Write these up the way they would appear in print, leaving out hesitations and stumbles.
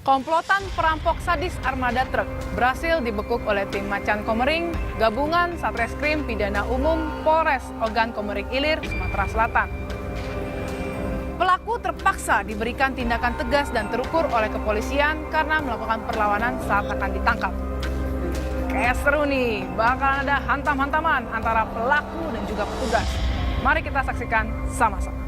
Komplotan perampok sadis armada truk berhasil dibekuk oleh tim Macan Komering, gabungan Satreskrim Pidana Umum Polres Ogan Komering Ilir, Sumatera Selatan. Pelaku terpaksa diberikan tindakan tegas dan terukur oleh kepolisian karena melakukan perlawanan saat akan ditangkap. Kayak seru nih, bakal ada hantam-hantaman antara pelaku dan juga petugas. Mari kita saksikan sama-sama.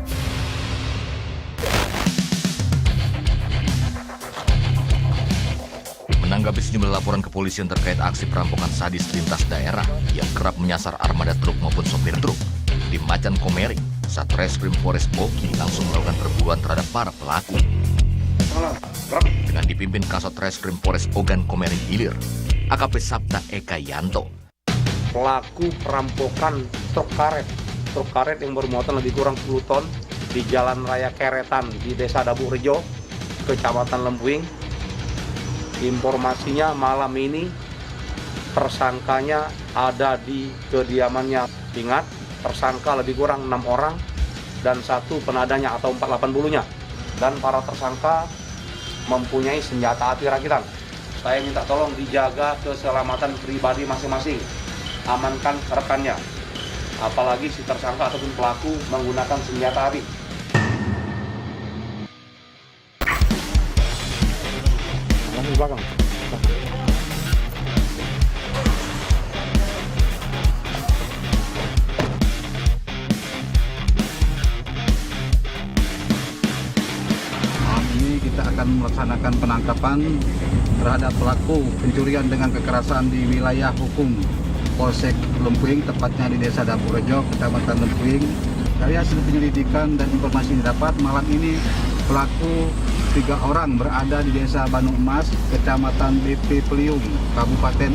Menanggapi sejumlah laporan kepolisian terkait aksi perampokan sadis lintas daerah yang kerap menyasar armada truk maupun sopir truk, tim Macan Komering, Satreskrim Polres Ogi langsung melakukan perburuan terhadap para pelaku. Dengan dipimpin Kasat Reskrim Polres Ogan Komering Ilir, AKP Sabta Eka Yanto. Pelaku perampokan truk karet yang bermuatan lebih kurang 10 ton di Jalan Raya Keretan di Desa Dabu Rejo, Kecamatan Lempuing. Informasinya malam ini tersangkanya ada di kediamannya. Ingat, tersangka lebih kurang 6 orang dan 1 penadanya atau 480-nya. Dan para tersangka mempunyai senjata api rakitan. Saya minta tolong dijaga keselamatan pribadi masing-masing. Amankan rekannya. Apalagi si tersangka ataupun pelaku menggunakan senjata api. Di belakang. Ini kita akan melaksanakan penangkapan terhadap pelaku pencurian dengan kekerasan di wilayah hukum Polsek Lempuing, tepatnya di Desa Dabu Rejo, Kecamatan Lempuing. Dari hasil penyelidikan dan informasi yang didapat, malam ini pelaku 3 orang berada di Desa Bandung Emas, Kecamatan BP Peliung, Kabupaten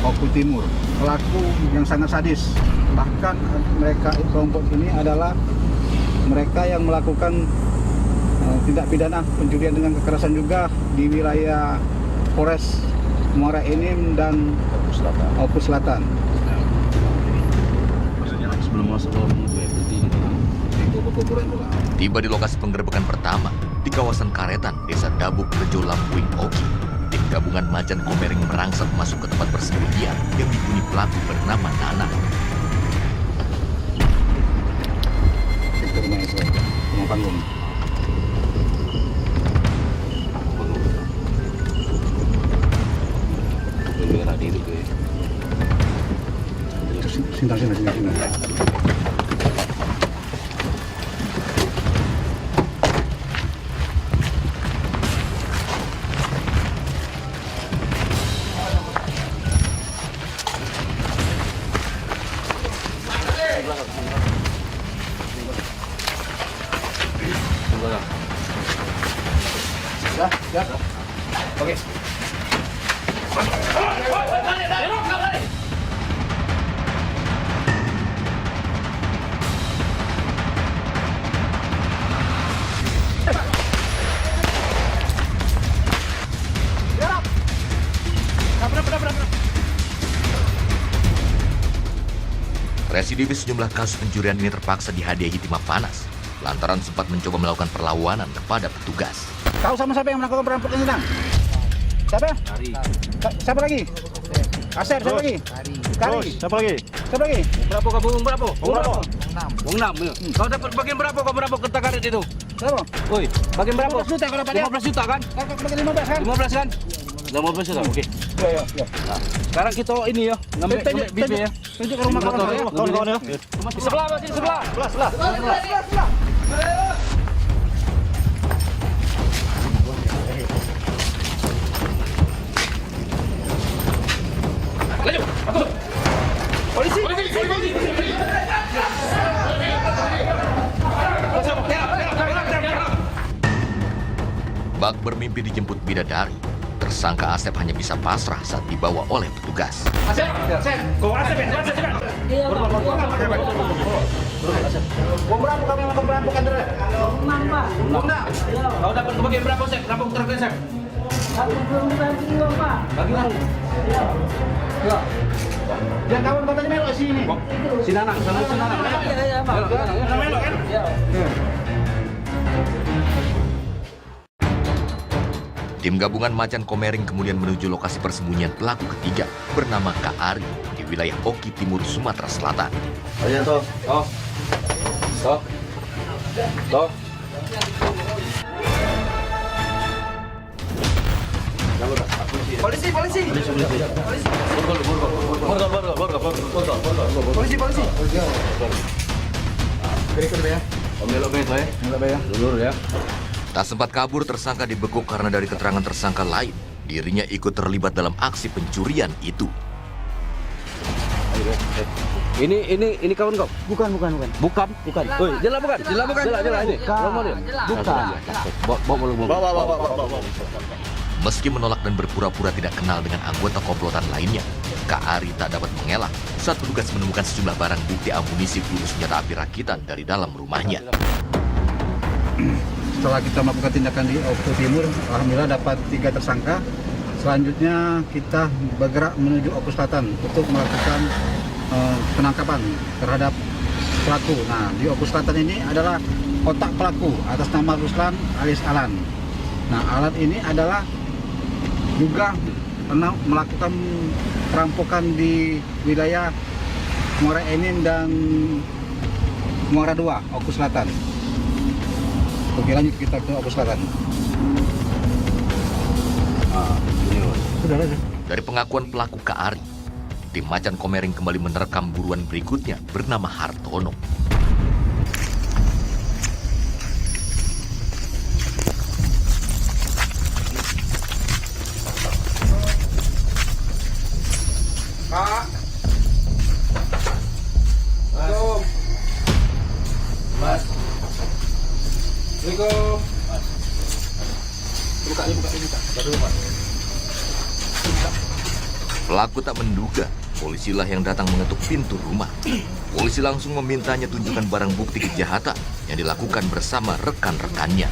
Oku Timur. Pelaku yang sangat sadis. Bahkan mereka kelompok ini adalah mereka yang melakukan tindak pidana pencurian dengan kekerasan juga di wilayah Polres Muara Enim dan Oku Selatan. Maksudnya sebelum masuk Tiba di lokasi penggerebekan pertama di kawasan Karetan, Desa Dabuk Rejo Lampuing Ogi. Tim gabungan Macan Komering merangsek masuk ke tempat persembunyian yang dihuni pelaku bernama Nana. Sini. Ya. Oke. Residivis sejumlah kasus pencurian ini terpaksa dihadiahi timah panas lantaran sempat mencoba melakukan perlawanan kepada petugas. Tahu sama siapa yang melakukan perampokan ini, Bang? Siapa? Kari. Siapa lagi? Asep, siapa lagi? Kari. Siapa lagi? Siapa lagi? Berapa kamu berapa? Berapa? 6. Kau dapat bagian berapa kau berapa kereta karet itu? Siapa? Woi, bagian berapa? 15 juta kau dapat ya? 15 juta kan? Kau bagi 15 kan? 15 kan? 15 juta, oke. Ya. Nah, sekarang kita ini ya, ngambil bis ya. Tunjuk ke rumah kawan-kawan ya. Di sebelah, Mas, di sebelah. Sebelah. Lanjut, masuk. Polisi. Bak bermimpi dijemput bidadari. Tersangka Asep hanya bisa pasrah saat dibawa oleh petugas. Asep. Kau Asep ya? Iya, Pak. Berapa kamu melakukan perampokan tadi? 6, Pak. 6. Kau dapat kebagian berapa, Sep? Rampok truk Sep? Aku belum bagi 2, Pak. Bagi uang. Iya. Ya. Dia kawan katanya melok sini. Si Nana, sana si Nana. Iya, Pak. Sana melok kan? Iya. Tim gabungan Macan Komering kemudian menuju lokasi persembunyian pelaku ketiga bernama Kak Ari di wilayah Oki Timur, Sumatera Selatan. Ayo toh. Tak sempat kabur, tersangka dibekuk karena dari keterangan tersangka lain, dirinya ikut terlibat dalam aksi pencurian itu. Ini kawan kau? Bukan. Bukan. Woi, jelas bukan ini. Bawa. Meski menolak dan berpura-pura tidak kenal dengan anggota komplotan lainnya, Kak Ari tak dapat mengelak saat petugas menemukan sejumlah barang bukti amunisi peluru senjata api rakitan dari dalam rumahnya. Setelah kita melakukan tindakan di Oki Timur, alhamdulillah dapat 3 tersangka. Selanjutnya kita bergerak menuju Oki Selatan untuk melakukan penangkapan terhadap pelaku. Nah, di Oki Selatan ini adalah otak pelaku atas nama Ruslan alias Alan. Nah, Alan ini adalah juga pernah melakukan perampokan di wilayah Muara Enim dan Muara 2, Oki Selatan. Oke, lanjut kita ke Oki Selatan. Dari pengakuan pelaku Kak Ari, tim Macan Komering kembali menerkam buruan berikutnya bernama Hartono. Kak. Mas. Assalamualaikum. Buka. Pelaku tak menduga, polisilah yang datang mengetuk pintu rumah. Polisi langsung memintanya tunjukkan barang bukti kejahatan yang dilakukan bersama rekan-rekannya.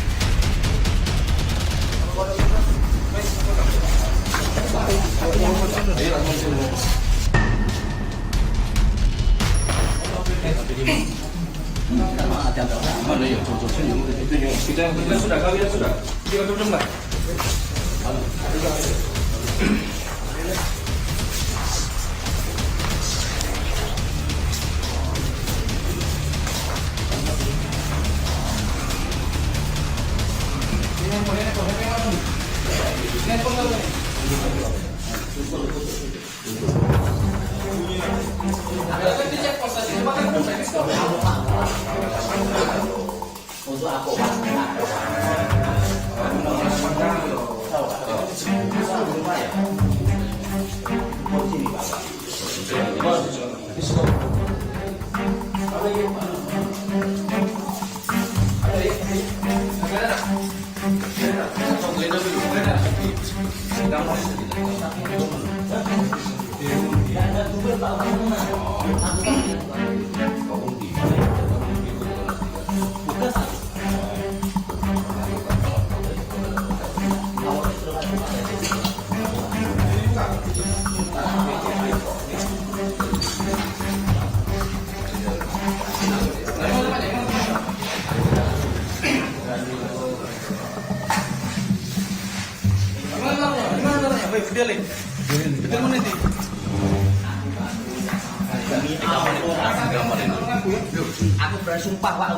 Aku bersumpah Pak.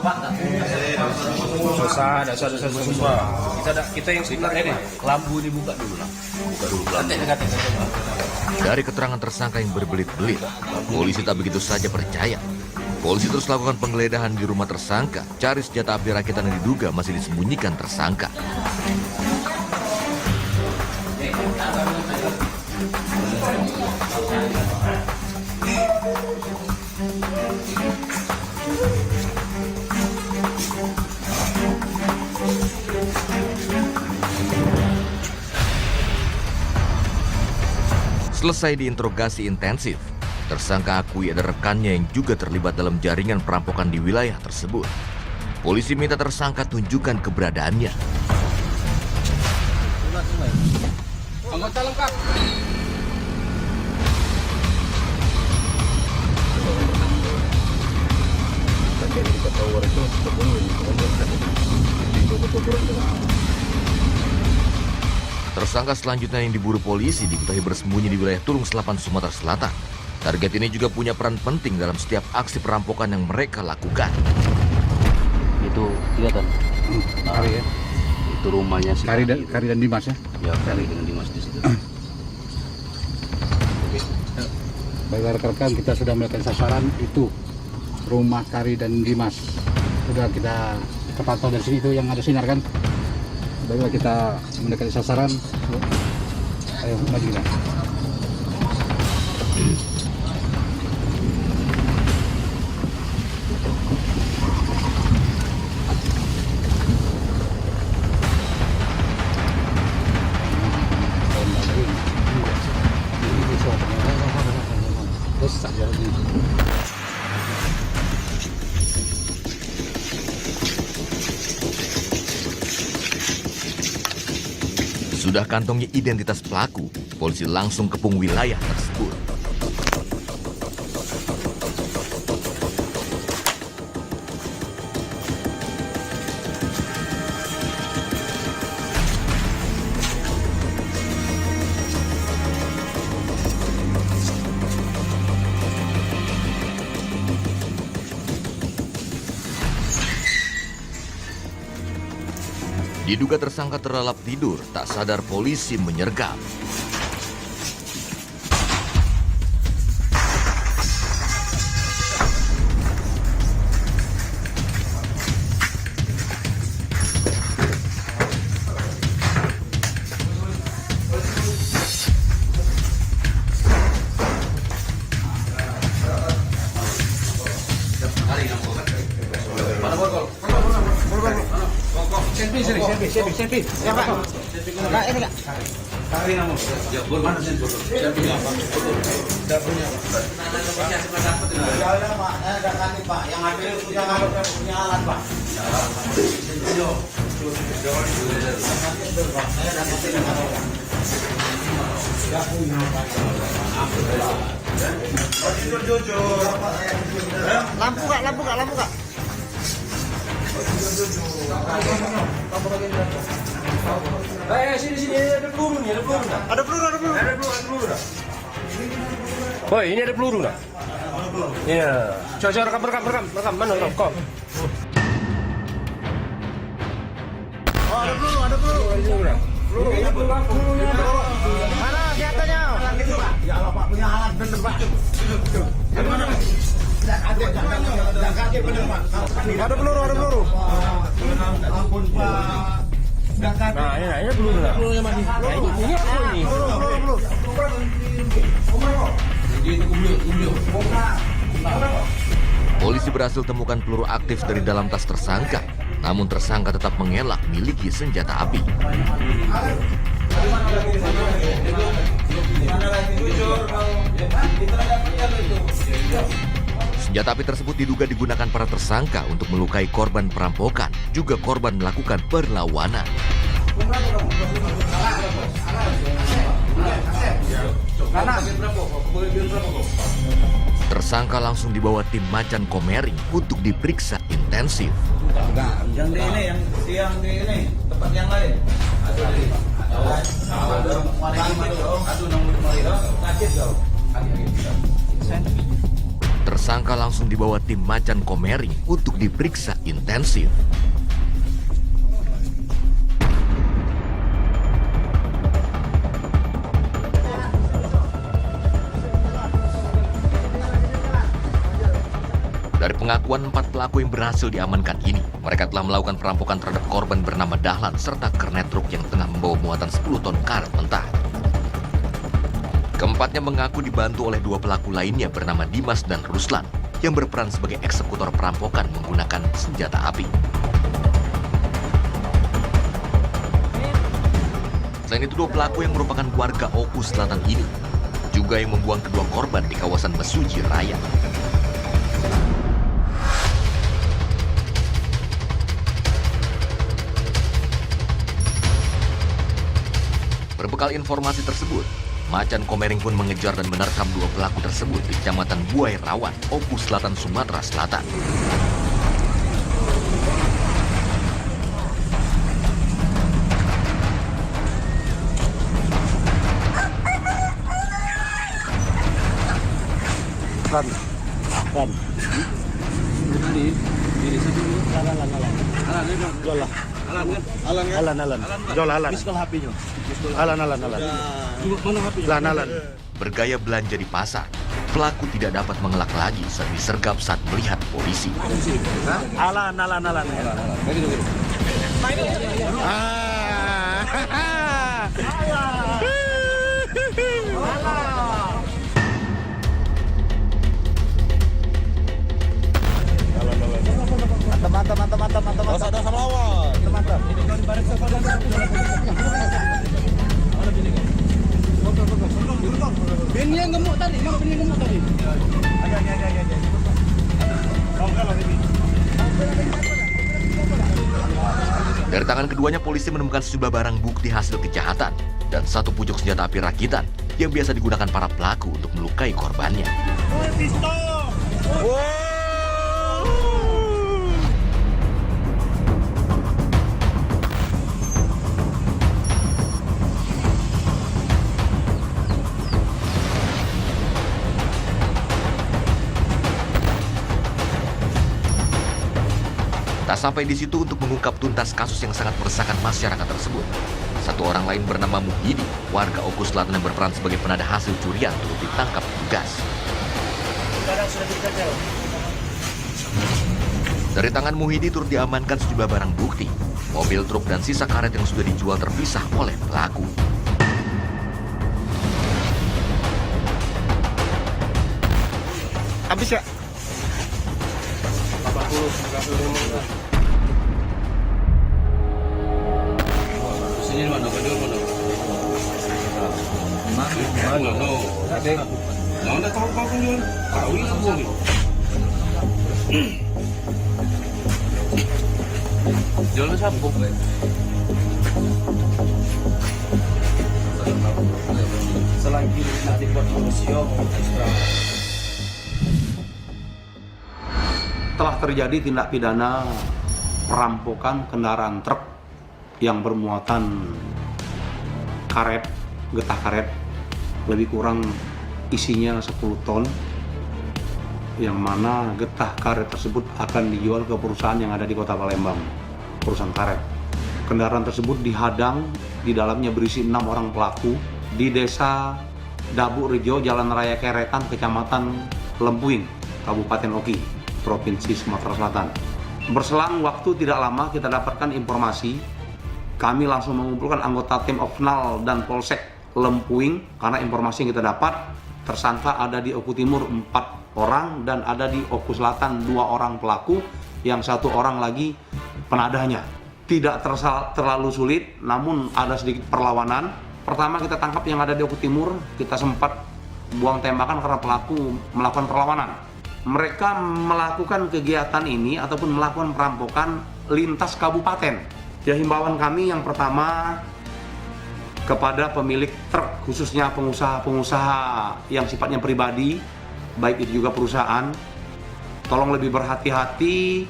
Susah. Kita yang sebenarnya nih, lampu ini buka dulu lah. Dari keterangan tersangka yang berbelit-belit, polisi tak begitu saja percaya. Polisi terus lakukan penggeledahan di rumah tersangka, cari senjata api rakitan yang diduga masih disembunyikan tersangka. Selesai diinterogasi intensif, tersangka akui ada rekannya yang juga terlibat dalam jaringan perampokan di wilayah tersebut. Polisi minta tersangka tunjukkan keberadaannya. Anggota lengkap. Tersangka selanjutnya yang diburu polisi diketahui bersembunyi di wilayah Tulung Selapan, Sumatera Selatan. Target ini juga punya peran penting dalam setiap aksi perampokan yang mereka lakukan. Itu kelihatan. Kari ya. Itu rumahnya si Kari dan Dimas ya. Ya, Kari dengan Dimas di situ. Baik rekan-rekan, kita sudah melakukan sasaran itu rumah Kari dan Dimas. Sudah kita pantau dari sini, itu yang ada sinar kan. Baiklah, kita mendekati sasaran. Ayo maju kita. Sudah kantongi identitas pelaku, polisi langsung kepung wilayah tersebut. Diduga tersangka terlelap tidur, tak sadar polisi menyergap. Selfie. Ya Pak. Nah, ini Kak. Kari namun. Ya, boleh. Mana sih? Selfie-nya Pak. Selfie-nya. Ya Pak, ada kali Pak. Yang ada punya alat Pak. Lampu Kak. Sini ada peluru nih, Ada peluru. Boy, ini ada peluru dah. Iya. Coba rekam. Mana rekam? Oh, ada peluru. Pelurunya. Mana senjatanya? Ya Allah Pak, punya alat bener Pak. Ada peluru. Ampun Pak. Nah, ini peluru dah. Pelurunya masih. Ini peluru. Polisi berhasil temukan peluru aktif dari dalam tas tersangka. Namun tersangka tetap mengelak miliki senjata api. Senjata api tersebut diduga digunakan para tersangka untuk melukai korban perampokan, juga korban melakukan perlawanan. Tersangka langsung dibawa tim Macan Komering untuk diperiksa intensif. Yang di ini, tempat yang lain. Tersangka langsung dibawa tim Macan Komering untuk diperiksa intensif. Dari pengakuan 4 pelaku yang berhasil diamankan ini, mereka telah melakukan perampokan terhadap korban bernama Dahlan serta kernet truk yang tengah membawa muatan 10 ton karet mentah. Keempatnya mengaku dibantu oleh 2 pelaku lainnya bernama Dimas dan Ruslan yang berperan sebagai eksekutor perampokan menggunakan senjata api. Selain itu, 2 pelaku yang merupakan warga Oku Selatan ini juga yang membuang kedua korban di kawasan Mesuji Raya. Berbekal informasi tersebut, Macan Komering pun mengejar dan menerkam 2 pelaku tersebut di Kecamatan Buai Rawan, Oku Selatan, Sumatera Selatan. Bergaya belanja di pasar, pelaku tidak dapat mengelak lagi saat disergap saat melihat polisi. Dari tangan keduanya polisi menemukan sejumlah barang bukti hasil kejahatan dan satu pucuk senjata api rakitan yang biasa digunakan para pelaku untuk melukai korbannya. Tak sampai di situ untuk mengungkap tuntas kasus yang sangat meresahkan masyarakat tersebut. Satu orang lain bernama Muhidi, warga Oku Selatan yang berperan sebagai penada hasil curian, turut ditangkap petugas. Dari tangan Muhidi turut diamankan sejumlah barang bukti, mobil truk dan sisa karet yang sudah dijual terpisah oleh pelaku. Habis ya? 80, 95. Sini mana? Mana tu? Mana tahu kau punya? Kau ini apa ni? Jual siapa? Selagi nanti buat museum, Telah terjadi tindak pidana perampokan kendaraan truk yang bermuatan karet, getah karet, lebih kurang isinya 10 ton, yang mana getah karet tersebut akan dijual ke perusahaan yang ada di Kota Palembang, perusahaan karet. Kendaraan tersebut dihadang, di dalamnya berisi 6 orang pelaku di desa Dabu Rejo, Jalan Raya Keretan, Kecamatan Lempuing, Kabupaten Oki, Provinsi Sumatera Selatan. Berselang waktu tidak lama kita dapatkan informasi, kami langsung mengumpulkan anggota tim opsional dan Polsek Lempuing karena informasi yang kita dapat tersangka ada di Oku Timur 4 orang dan ada di Oku Selatan 2 orang pelaku, yang 1 orang lagi penadanya. Tidak terlalu sulit, namun ada sedikit perlawanan. Pertama kita tangkap yang ada di Oku Timur, kita sempat buang tembakan karena pelaku melakukan perlawanan. Mereka melakukan kegiatan ini ataupun melakukan perampokan lintas kabupaten. Ya, himbauan kami yang pertama kepada pemilik truk, khususnya pengusaha-pengusaha yang sifatnya pribadi, baik itu juga perusahaan, tolong lebih berhati-hati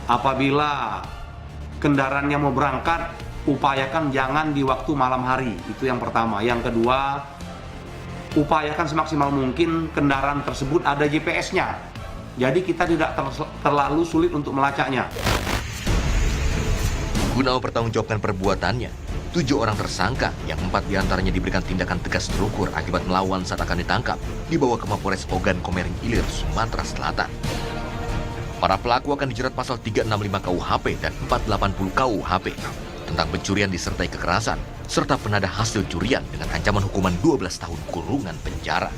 apabila kendaraannya mau berangkat, upayakan jangan di waktu malam hari. Itu yang pertama. Yang kedua, upayakan semaksimal mungkin kendaraan tersebut ada GPS-nya. Jadi kita tidak terlalu sulit untuk melacaknya. Guna mempertanggungjawabkan perbuatannya, 7 orang tersangka yang 4 diantaranya diberikan tindakan tegas terukur akibat melawan saat akan ditangkap dibawa ke Mapores Ogan Komering Ilir, Sumatera Selatan. Para pelaku akan dijerat pasal 365 KUHP dan 480 KUHP tentang pencurian disertai kekerasan serta penada hasil curian dengan ancaman hukuman 12 tahun kurungan penjara.